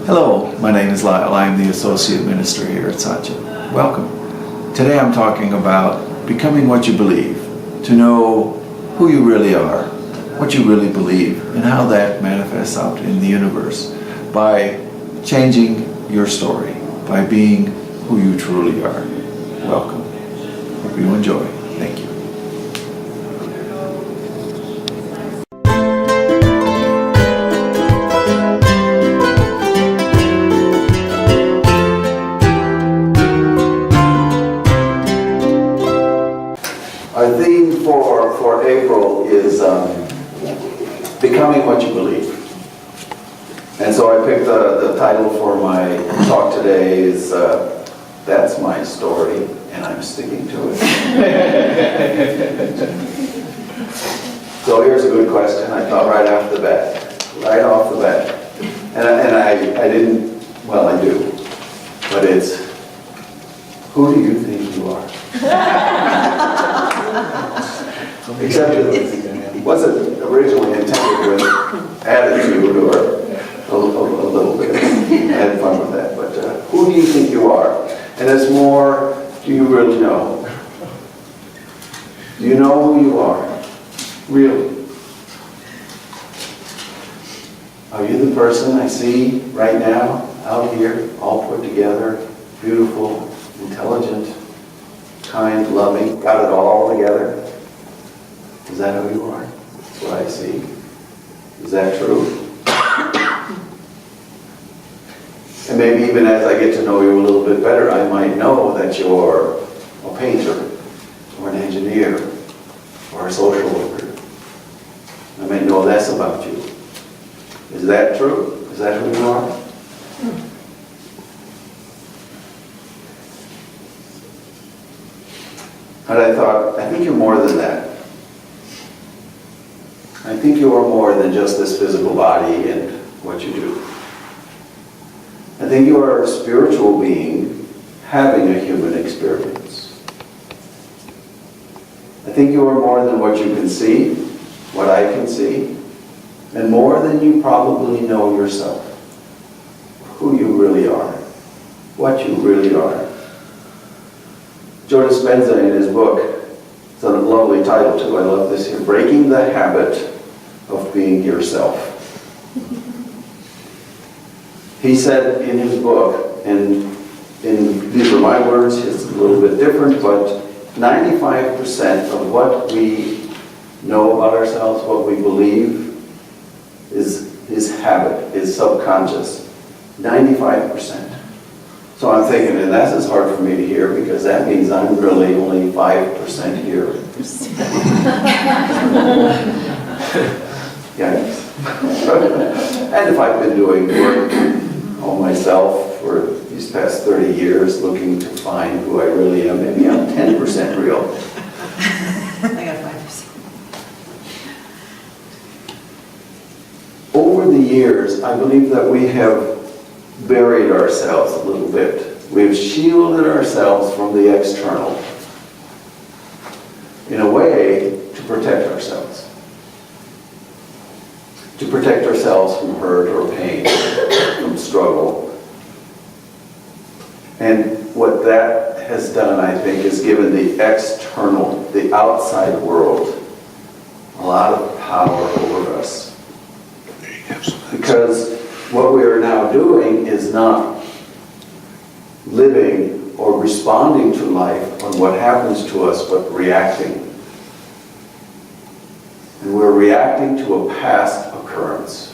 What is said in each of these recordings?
Hello, my name is Lyle. I'm the Associate Minister here at Satya. Welcome. Today I'm talking about becoming what you believe, to know who you really are, what you really believe, and how that manifests out in the universe by changing your story, by being who you truly are. Welcome. Hope you enjoy. Thank you. Our theme for April is becoming what you believe. And so I picked the title for my talk today is That's My Story, and I'm sticking to it. So here's a good question, I thought right off the bat. And I didn't, well I do, but it's, who do you think you are? Except it wasn't originally intended with attitude or a little bit. I had fun with that. But who do you think you are? And it's more, do you really know? Do you know who you are? Really? Are you the person I see right now, out here, all put together, beautiful, intelligent, kind, loving, got it all together? Is that who you are? That's what I see. Is that true? And maybe even as I get to know you a little bit better, I might know that you're a painter, or an engineer, or a social worker. I might know less about you. Is that true? Is that who you are? And I thought, I think you're more than that. I think you are more than just this physical body and what you do. I think you are a spiritual being having a human experience. I think you are more than what you can see, what I can see, and more than you probably know yourself. Who you really are, what you really are. Joe Dispenza in his book, it's a lovely title too, I love this here, Breaking the Habit of Being Yourself. He said in his book, and these are my words, it's a little bit different, but 95% of what we know about ourselves, what we believe, is habit, is subconscious. 95%. So I'm thinking, and that's as hard for me to hear because that means I'm really only 5% here. Yikes. And if I've been doing work on myself for these past 30 years, looking to find who I really am, maybe I'm 10% real. I got 5%. Over the years, I believe that we have buried ourselves a little bit. We've shielded ourselves from the external in a way to protect ourselves. To protect ourselves from hurt or pain, from struggle. And what that has done, I think, is given the external, the outside world, a lot of power over us. Because what we are now doing is not living or responding to life on what happens to us, but reacting. And we're reacting to a past occurrence.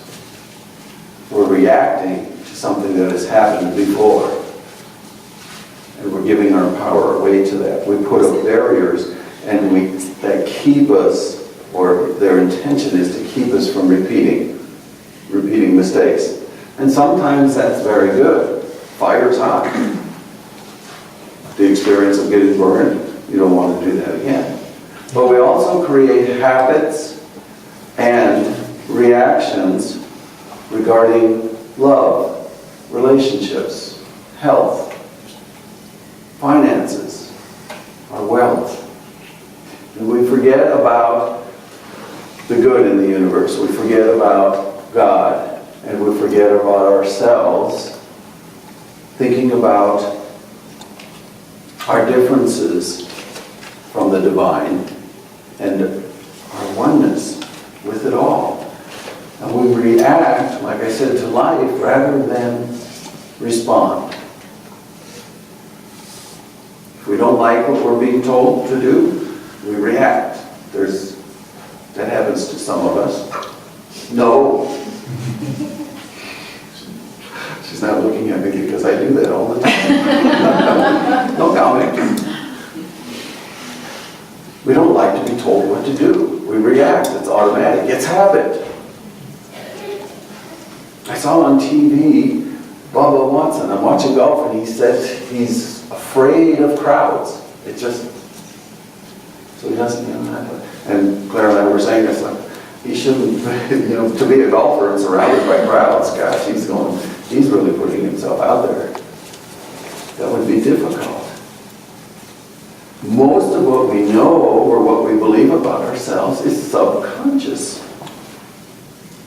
We're reacting to something that has happened before. And we're giving our power away to that. We put up barriers and that keep us, or their intention is to keep us from repeating mistakes. And sometimes that's very good. Fire's hot. The experience of getting burned, you don't want to do that again. But we also create habits and reactions regarding love, relationships, health, finances, our wealth. And we forget about the good in the universe. We forget about God and we forget about ourselves, thinking about our differences from the divine and our oneness with it all. And we react, like I said, to life rather than respond. If we don't like what we're being told to do, we react. That happens to some of us. No. She's not looking at me because I do that all the time. No comment. We don't like to be told what to do. We react. It's automatic. It's habit. I saw on TV Bubba Watson. I'm watching golf, and he said he's afraid of crowds. It just, so he doesn't, and Claire and I were saying this, like, he shouldn't, to be a golfer and surrounded by crowds, gosh, he's really putting himself out there. That would be difficult. Most of what we know or what we believe about ourselves is subconscious.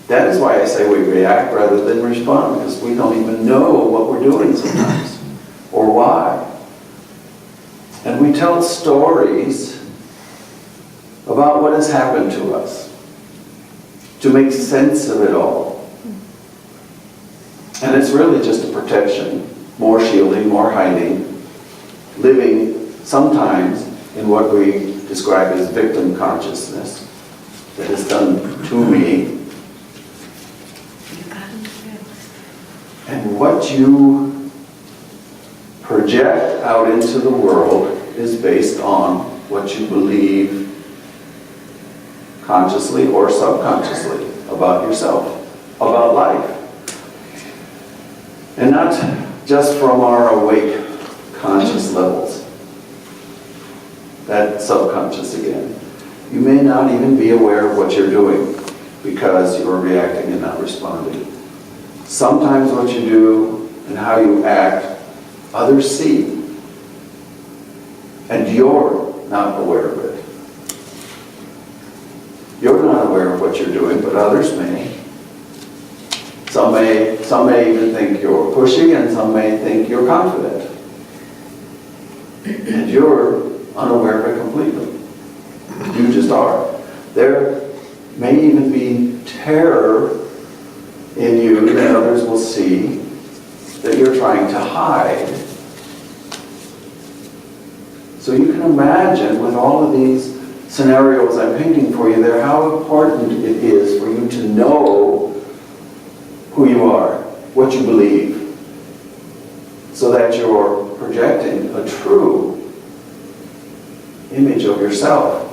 That is why I say we react rather than respond, because we don't even know what we're doing sometimes, or why. And we tell stories about what has happened to us, to make sense of it all. And it's really just a protection, more shielding, more hiding, living sometimes in what we describe as victim consciousness that is done to me. And what you project out into the world is based on what you believe consciously or subconsciously about yourself, about life. And not just from our awake conscious levels. That subconscious again. You may not even be aware of what you're doing because you're reacting and not responding. Sometimes what you do and how you act, others see. And you're not aware of it. You're not aware of what you're doing, but others may. Some may even think you're pushy, and some may think you're confident. And you're unaware of it completely. You just are. There may even be terror in you that others will see that you're trying to hide. So you can imagine with all of these scenarios I'm painting for you there, how important it is for you to know who you are, what you believe, so that you're projecting a true image of yourself,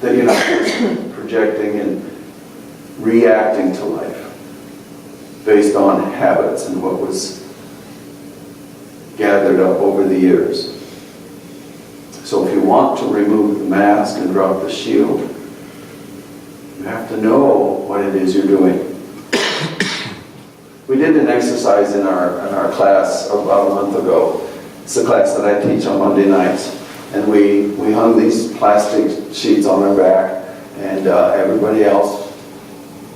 that you're not projecting and reacting to life based on habits and what was gathered up over the years. So if you want to remove the mask and drop the shield, you have to know what it is you're doing. We did an exercise in our class about a month ago. It's a class that I teach on Monday nights. And we hung these plastic sheets on our back, and everybody else,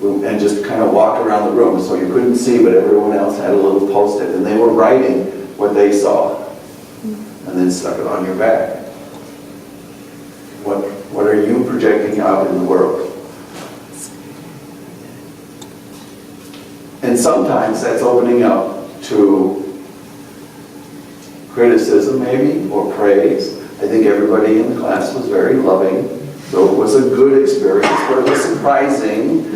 and just kind of walked around the room so you couldn't see, but everyone else had a little post-it, and they were writing what they saw, and then stuck it on your back. What are you projecting out in the world? And sometimes that's opening up to criticism maybe, or praise. I think everybody in the class was very loving, so it was a good experience, but it was surprising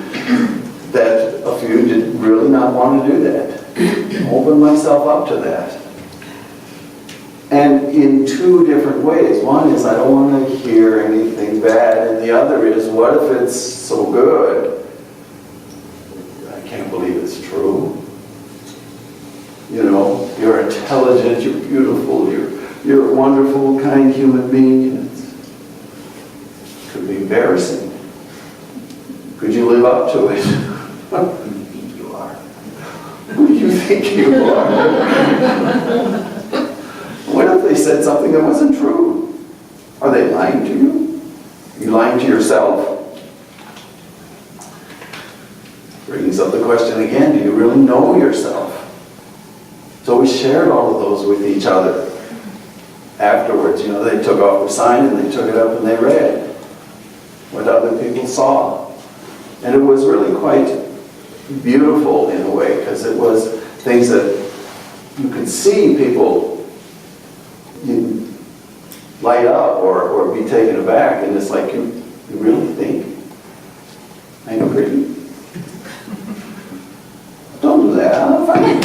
that a few did really not want to do that. Open myself up to that. And in two different ways. One is I don't want to hear anything bad, and the other is what if it's so good? I can't believe it's true. You know, you're intelligent, you're beautiful, you're a wonderful, kind human being, and it could be embarrassing. Could you live up to it? Who do you think you are? Who do you think you are? What if they said something that wasn't true? Are they lying to you? Are you lying to yourself? Brings up the question again, do you really know yourself? So we shared all of those with each other. Afterwards, they took off the sign and they took it up and they read what other people saw. And it was really quite beautiful in a way, because it was things that you could see people light up or be taken aback, and it's like, you really think I'm pretty? Don't do that, I'm fine.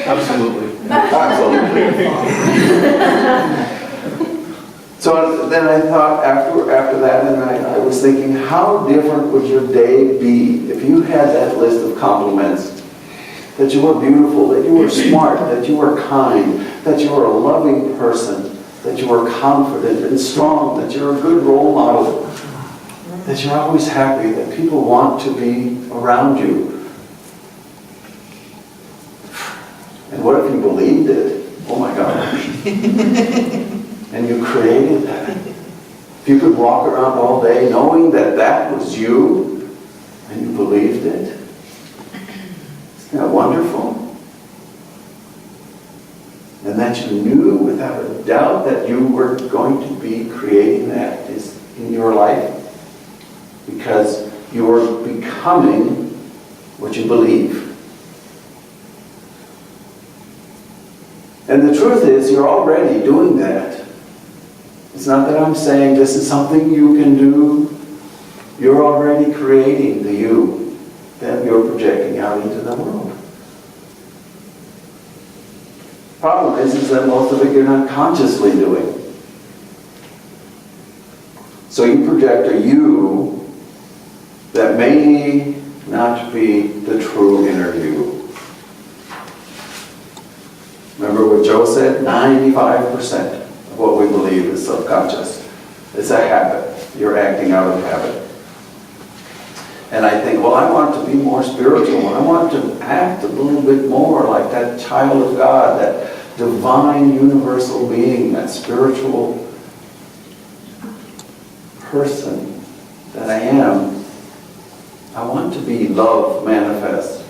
Absolutely. Absolutely. So then I thought after that, and I was thinking, how different would your day be if you had that list of compliments? That you were beautiful, that you were smart, that you were kind, that you were a loving person, that you were confident and strong, that you're a good role model, that you're always happy, that people want to be around you. And what if you believed it? Oh my gosh. And you created that. If you could walk around all day knowing that that was you, and you believed it. Isn't that wonderful? And that you knew without a doubt that you were going to be creating that in your life, because you were becoming what you believe. And the truth is, you're already doing that. It's not that I'm saying this is something you can do. You're already creating the you that you're projecting out into the world. Problem is that most of it you're not consciously doing. So you project a you that may not be the true inner you. Remember what Joe said? 95% of what we believe is subconscious. It's a habit. You're acting out of habit. And I think, well, I want to be more spiritual. I want to act a little bit more like that child of God, that divine universal being, that spiritual person that I am. I want to be love manifest,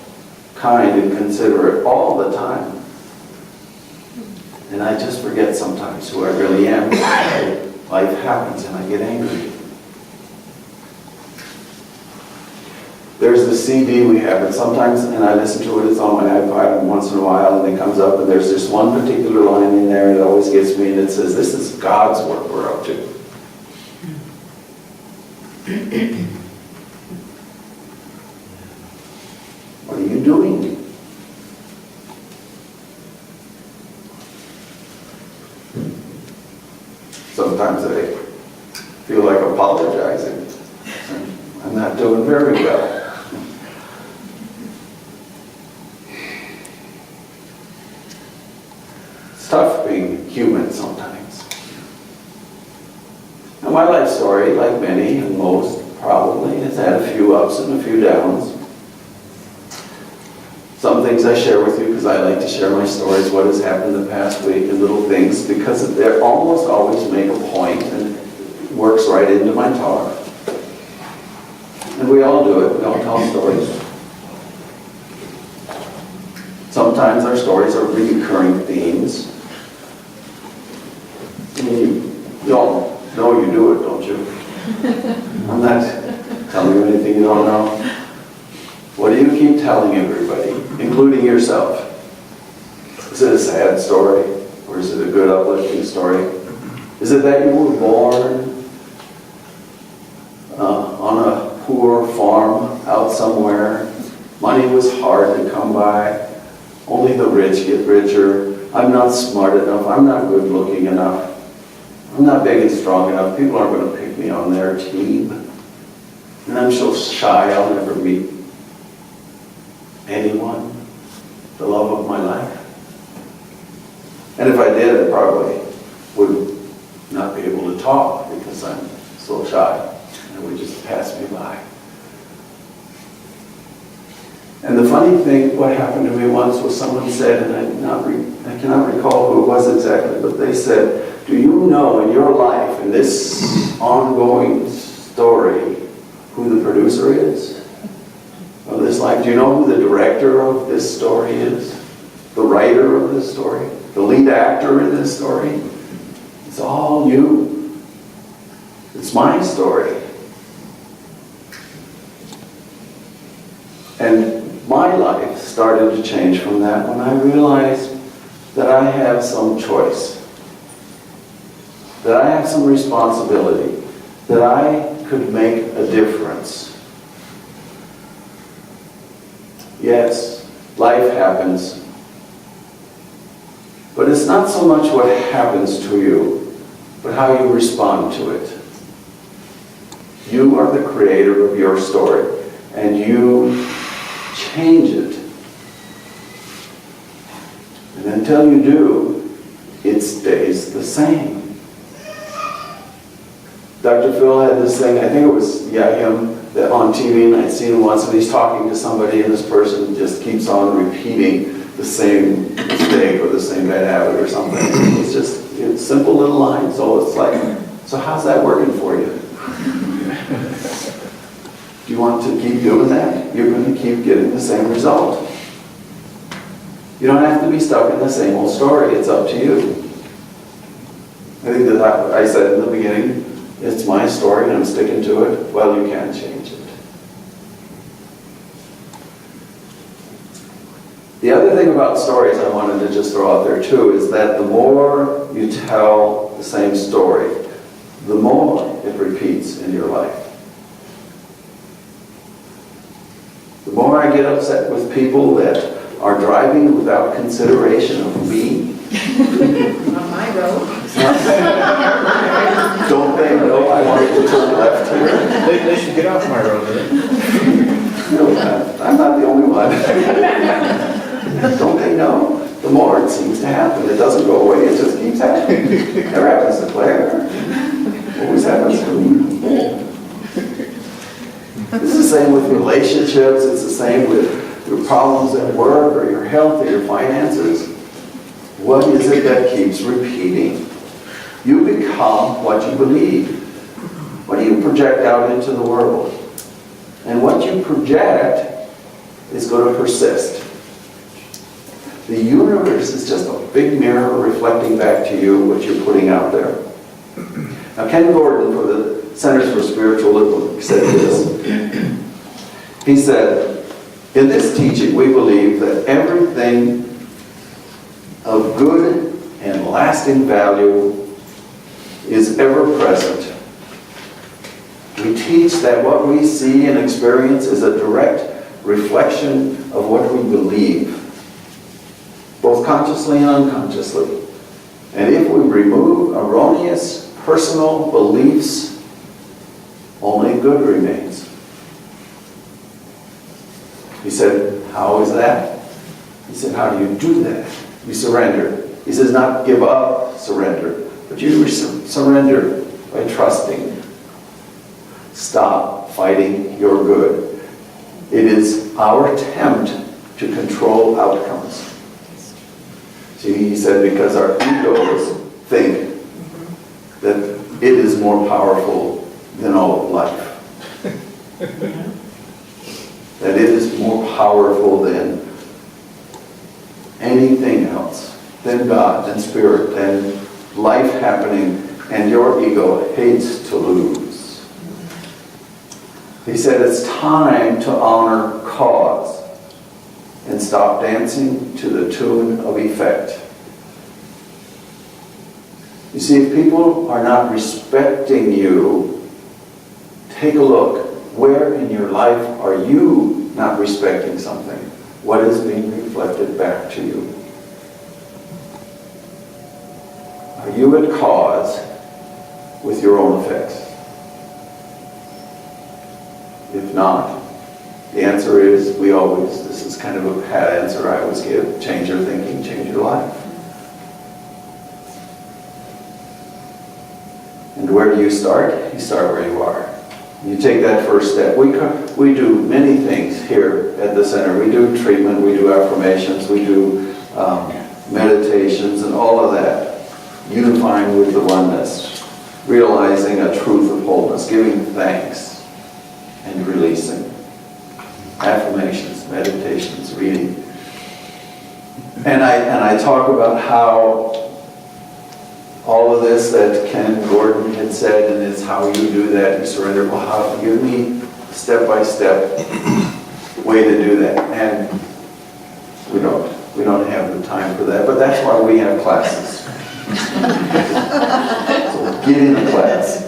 kind and considerate all the time. And I just forget sometimes who I really am. Life happens and I get angry. There's this CD we have, and sometimes, and I listen to it, it's on my iPod, and once in a while, and it comes up, and there's this one particular line in there, and it always gets me, and it says, this is God's work we're up to. What are you doing? Sometimes I feel like apologizing. I'm not doing very well. It's tough being human sometimes. Now my life story, like many and most probably, has had a few ups and a few downs. Some things I share with you because I like to share my stories, what has happened the past week, and little things, because they almost always make a point and it works right into my talk. And we all do it. We all tell stories. Sometimes our stories are recurring themes. I mean, you all know you do it, don't you? I'm not telling you anything you don't know. What do you keep telling everybody, including yourself? Is it a sad story? Or is it a good, uplifting story? Is it that you were born on a poor farm out somewhere? Money was hard to come by. Only the rich get richer. I'm not smart enough. I'm not good looking enough. I'm not big and strong enough. People aren't going to pick me on their team. And I'm so shy I'll never meet anyone, the love of my life. And if I did, I probably would not be able to talk because I'm so shy. And it would just pass me by. And the funny thing, what happened to me once was someone said, and I cannot recall who it was exactly, but they said, do you know in your life, in this ongoing story, who the producer is of this life? Do you know who the director of this story is? The writer of this story? The lead actor in this story? It's all you. It's my story. And my life started to change from that when I realized that I have some choice, that I have some responsibility, that I could make a difference. Yes, life happens, but it's not so much what happens to you, but how you respond to it. You are the creator of your story, and you change it. And until you do, it stays the same. Dr. Phil had this thing, I think it was, him, that on TV, and I'd seen him once, and he's talking to somebody, and this person just keeps on repeating the same mistake or the same bad habit or something. It's simple little lines, so it's like, so how's that working for you? Do you want to keep doing that? You're going to keep getting the same result. You don't have to be stuck in the same old story. It's up to you. I think that I said in the beginning, it's my story and I'm sticking to it. Well, you can't change it. The other thing about stories I wanted to just throw out there too is that the more you tell the same story, the more it repeats in your life. The more I get upset with people that are driving without consideration of me. On my road. Don't they know I want to turn left here? They should get off my road. No, I'm not the only one. Don't they know? The more it seems to happen. It doesn't go away, it just keeps happening. Never happens to Claire. Always happens to me. It's the same with relationships. It's the same with your problems at work or your health or your finances. What is it that keeps repeating? You become what you believe. What do you project out into the world? And what you project is going to persist. The universe is just a big mirror reflecting back to you what you're putting out there. Now, Ken Gordon for the Centers for Spiritual Living said this. He said, in this teaching we believe that everything of good and lasting value is ever present. We teach that what we see and experience is a direct reflection of what we believe, both consciously and unconsciously. And if we remove erroneous personal beliefs, only good remains. He said, how is that? He said, how do you do that? You surrender. He says, not give up, surrender. But you surrender by trusting. Stop fighting your good. It is our attempt to control outcomes. See, he said, because our egos think that it is more powerful than all of life. That it is more powerful than anything else, than God, than Spirit, than life happening, and your ego hates to lose. He said it's time to honor cause and stop dancing to the tune of effect. You see, if people are not respecting you, take a look. Where in your life are you not respecting something? What is being reflected back to you? Are you at cause with your own effects? If not, the answer is, this is kind of a pat answer I always give, change your thinking, change your life. And where do you start? You start where you are. You take that first step. We do many things here at the center. We do treatment, we do affirmations, we do meditations and all of that. Unifying with the oneness. Realizing a truth of wholeness. Giving thanks. and releasing. Affirmations, meditations, reading. And I talk about how all of this that Ken Gordon had said, and it's how you do that, you surrender. Well, how give me step-by-step way to do that. And we don't have the time for that, but that's why we have classes. So get in the class.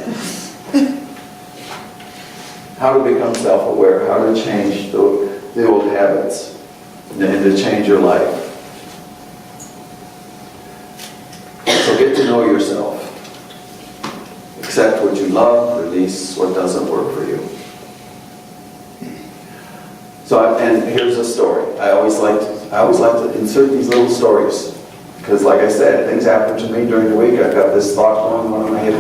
How to become self-aware, how to change the old habits, and to change your life. So get to know yourself. Accept what you love, release what doesn't work for you. So, and here's a story. I always like to insert these little stories, because like I said, things happen to me during the week. I've got this thought going on in my head,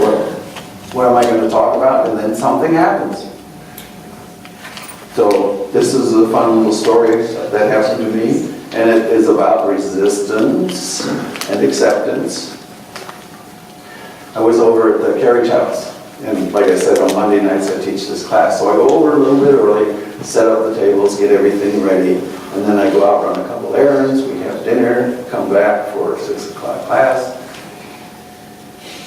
what am I going to talk about? And then something happens. So this is a fun little story that happened to me, and it is about resistance and acceptance. I was over at the carriage house, and like I said, on Monday nights I teach this class, so I go over a little bit early, set up the tables, get everything ready, and then I go out, run a couple errands, we have dinner, come back for 6 o'clock class.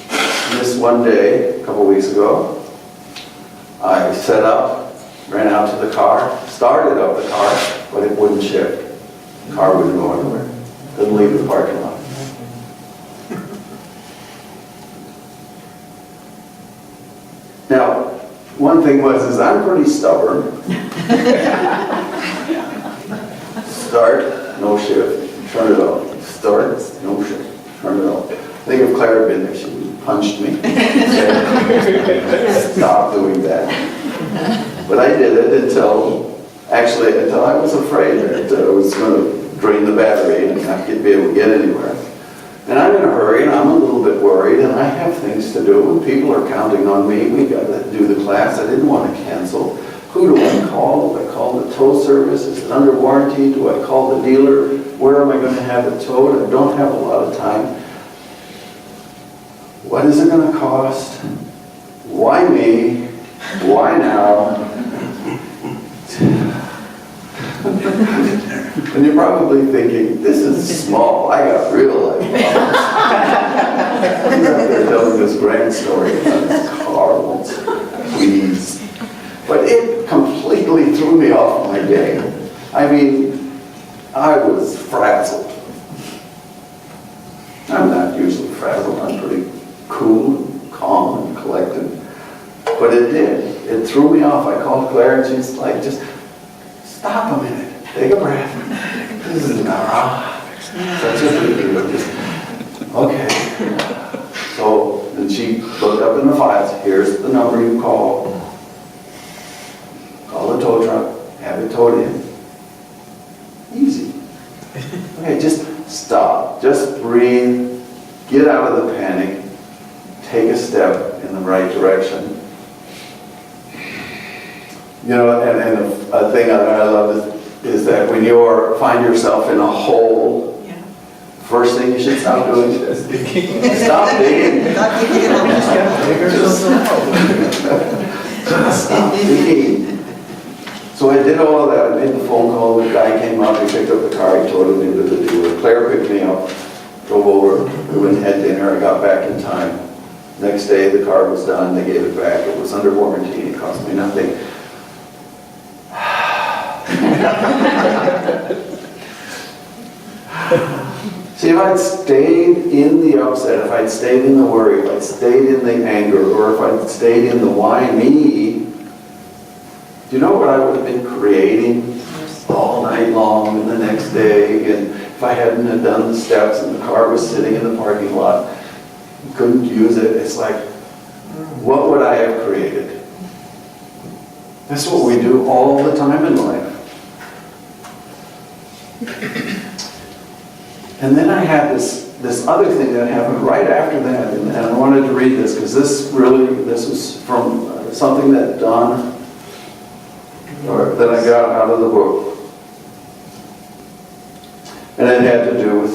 And this one day, a couple weeks ago, I set up, ran out to the car, started up the car, but it wouldn't shift. The car wouldn't go anywhere. Couldn't leave the parking lot. Now, one thing is I'm pretty stubborn. Start, no shift, turn it off. Start, no shift, turn it off. I think if Claire had been there, she would have punched me. Stop doing that. But I did it until I was afraid that I was going to drain the battery and not be able to get anywhere. And I'm in a hurry, and I'm a little bit worried, and I have things to do, and people are counting on me. We got to do the class. I didn't want to cancel. Who do I call? Do I call the tow service? Is it under warranty? Do I call the dealer? Where am I going to have it towed? I don't have a lot of time. What is it going to cost? Why me? Why now? And you're probably thinking, this is small. I got real life problems. I'm out there telling this grand story about this car, please. But it completely threw me off my game. I mean, I was frazzled. I'm not usually frazzled. I'm pretty cool and calm and collected. But it did. It threw me off. I called Claire, and she's like, just stop a minute. Take a breath. This is not such a big deal. Okay. So then she looked up in the files. Here's the number you call. Call the tow truck. Have it towed in. Easy. Okay, just stop. Just breathe. Get out of the panic. Take a step in the right direction. You know, and a thing I love is that when you find yourself in a hole, first thing you should stop doing is stop digging. Stop digging. So I did all of that. I made the phone call. The guy came up. He picked up the car. He towed it into the dealer. Claire picked me up. Drove over. We went and had dinner. I got back in time. Next day, the car was done. They gave it back. It was under warranty. It cost me nothing. See, if I'd stayed in the upset, if I'd stayed in the worry, if I'd stayed in the anger, or if I'd stayed in the why me, do you know what I would have been creating all night long and the next day? And if I hadn't have done the steps and the car was sitting in the parking lot, couldn't use it, it's like, what would I have created? That's what we do all the time in life. And then I had this other thing that happened right after that, and I wanted to read this because this was from something that Don, or that I got out of the book. And it had to do with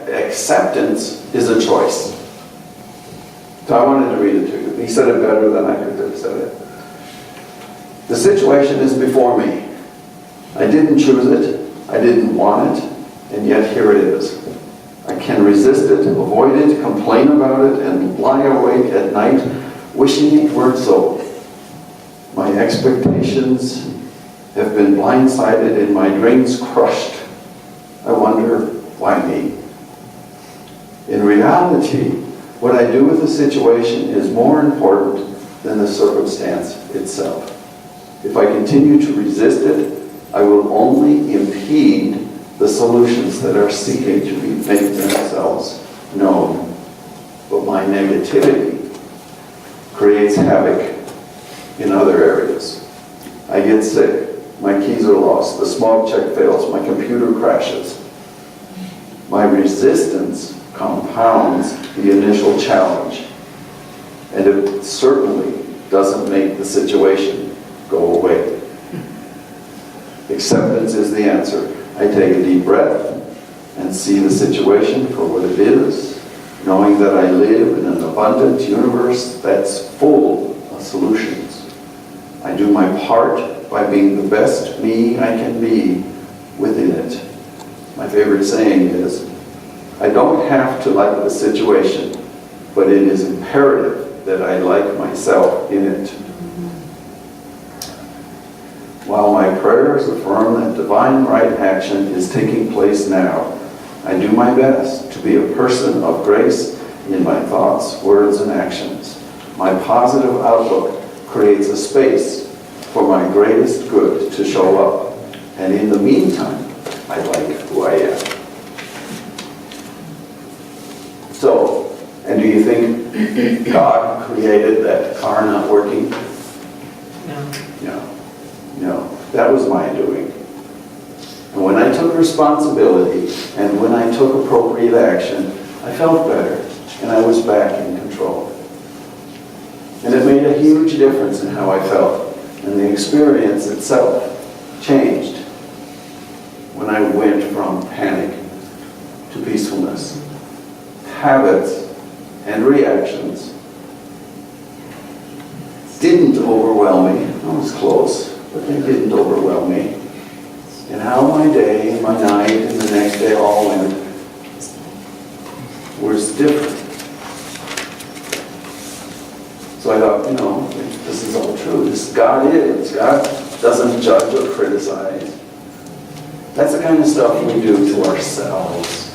acceptance is a choice. So I wanted to read it to you. He said it better than I could have said it. The situation is before me. I didn't choose it, I didn't want it, and yet here it is. I can resist it, avoid it, complain about it, and lie awake at night wishing it weren't so. My expectations have been blindsided and my dreams crushed. I wonder, why me? In reality, what I do with the situation is more important than the circumstance itself. If I continue to resist it, I will only impede the solutions that are seeking to make themselves known. But my negativity creates havoc in other areas. I get sick, my keys are lost, the smog check fails, my computer crashes. My resistance compounds the initial challenge, and it certainly doesn't make the situation go away. Acceptance is the answer. I take a deep breath and see the situation for what it is, knowing that I live in an abundant universe that's full of solutions. I do my part by being the best me I can be within it. My favorite saying is, I don't have to like the situation, but it is imperative that I like myself in it. While my prayers affirm that divine right action is taking place now, I do my best to be a person of grace in my thoughts, words, and actions. My positive outlook creates a space for my greatest good to show up. And in the meantime, I like who I am. So, and do you think God created that car not working? No. No. No, that was my doing. And when I took responsibility and when I took appropriate action, I felt better and I was back in control. And it made a huge difference in how I felt. And the experience itself changed when I went from panic to peacefulness. Habits and reactions didn't overwhelm me. I was close, but they didn't overwhelm me. And how my day, and my night, and the next day all went was different. So I thought, this is all true. This God is. God doesn't judge or criticize. That's the kind of stuff we do to ourselves.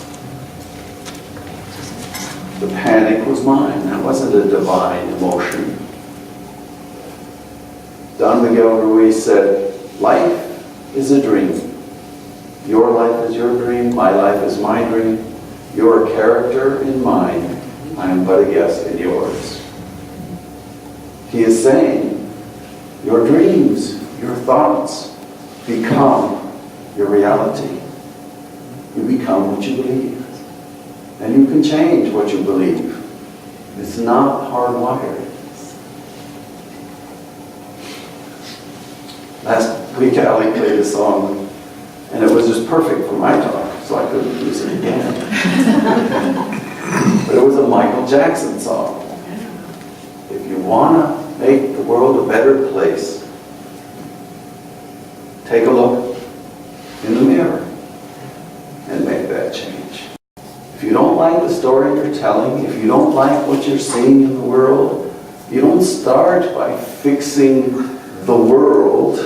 The panic was mine. That wasn't a divine emotion. Don Miguel Ruiz said, life is a dream. Your life is your dream. My life is my dream. You're a character in mine. I am but a guest in yours. He is saying, your dreams, your thoughts become your reality. You become what you believe. And you can change what you believe. It's not hardwired. Last week, Ali played a song, and it was just perfect for my talk, so I couldn't use it again. But it was a Michael Jackson song. If you want to make the world a better place, take a look in the mirror and make that change. If you don't like the story you're telling, if you don't like what you're seeing in the world, you don't start by fixing the world,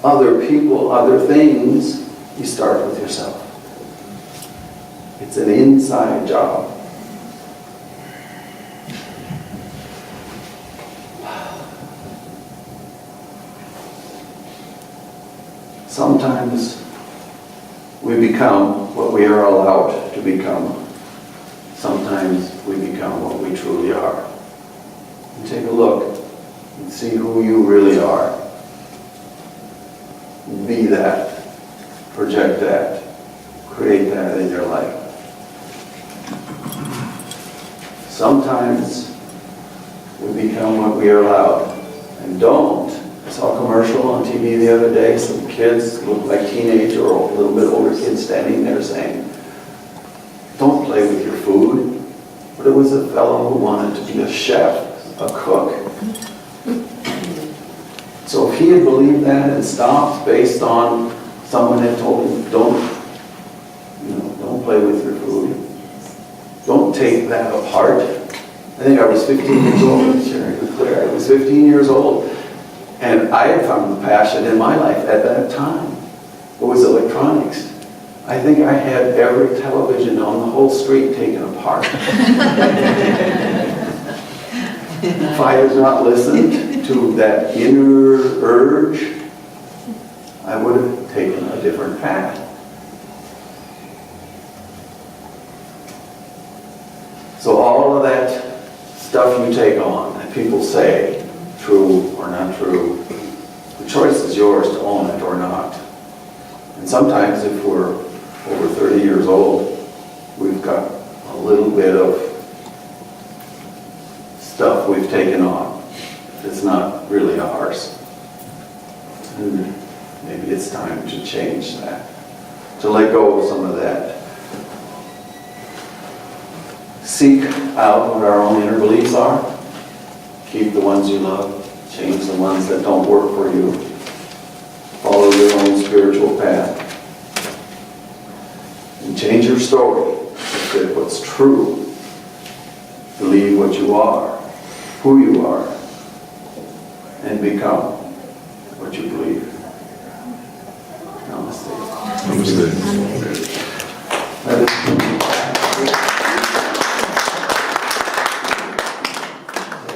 other people, other things. You start with yourself. It's an inside job. Sometimes we become what we are allowed to become. Sometimes we become what we truly are. And take a look and see who you really are. Be that. Project that. Create that in your life. Sometimes we become what we are allowed and don't. I saw a commercial on TV the other day. Some kids look like teenage or a little bit older kids standing there saying, don't play with your food. But it was a fellow who wanted to be a chef, a cook. So if he had believed that and stopped based on someone had told him, don't play with your food, don't take that apart. I think I was 15 years old, sharing with Claire. I was 15 years old, and I had found the passion in my life at that time. It was electronics. I think I had every television on the whole street taken apart. If I had not listened to that inner urge, I would have taken a different path. So all of that stuff you take on, that people say, true or not true, the choice is yours to own it or not. And sometimes if we're over 30 years old, we've got a little bit of stuff we've taken on. It's not really ours. And maybe it's time to change that, to let go of some of that. Seek out what our own inner beliefs are. Keep the ones you love. Change the ones that don't work for you. Follow your own spiritual path. And change your story to fit what's true. Believe what you are, who you are, and become what you believe. Namaste. Namaste.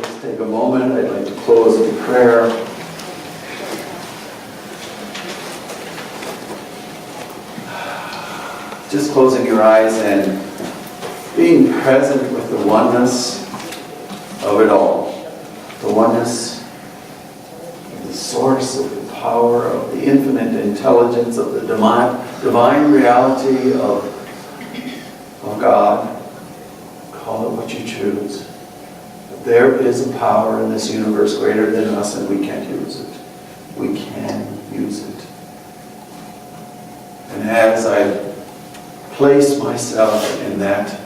Let's take a moment. I'd like to close with prayer. Just closing your eyes and being present with the oneness of it all. The oneness of the source of the power, of the infinite intelligence, of the divine reality of God. Call it what you choose. But there is a power in this universe greater than us, and we can't use it. We can use it. And as I place myself in that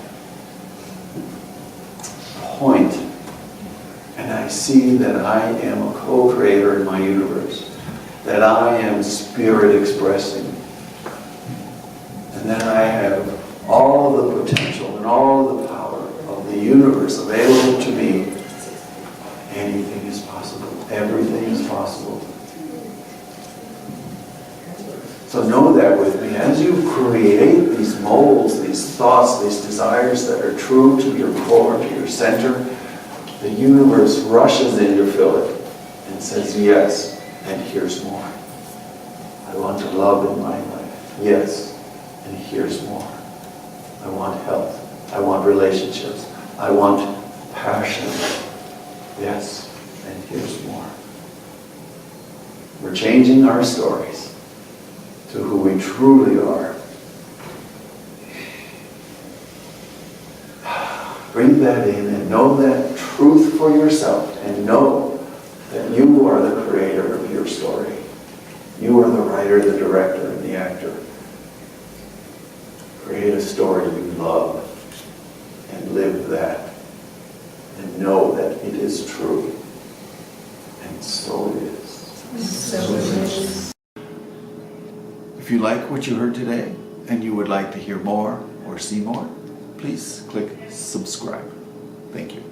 point, and I see that I am a co-creator in my universe, that I am spirit expressing, and that I have all of the potential and all of the power of the universe available to me, anything is possible. Everything is possible. So know that with me. As you create these molds, these thoughts, these desires that are true to your core, to your center, the universe rushes in to fill it and says, yes, and here's more. I want to love in my life. Yes, and here's more. I want health. I want relationships. I want passion. Yes, and here's more. We're changing our stories to who we truly are. Bring that in and know that truth for yourself, and know that you are the creator of your story. You are the writer, the director, and the actor. Create a story you love and live that, and know that it is true. And so it is. So it is. If you like what you heard today and you would like to hear more or see more, please click subscribe. Thank you.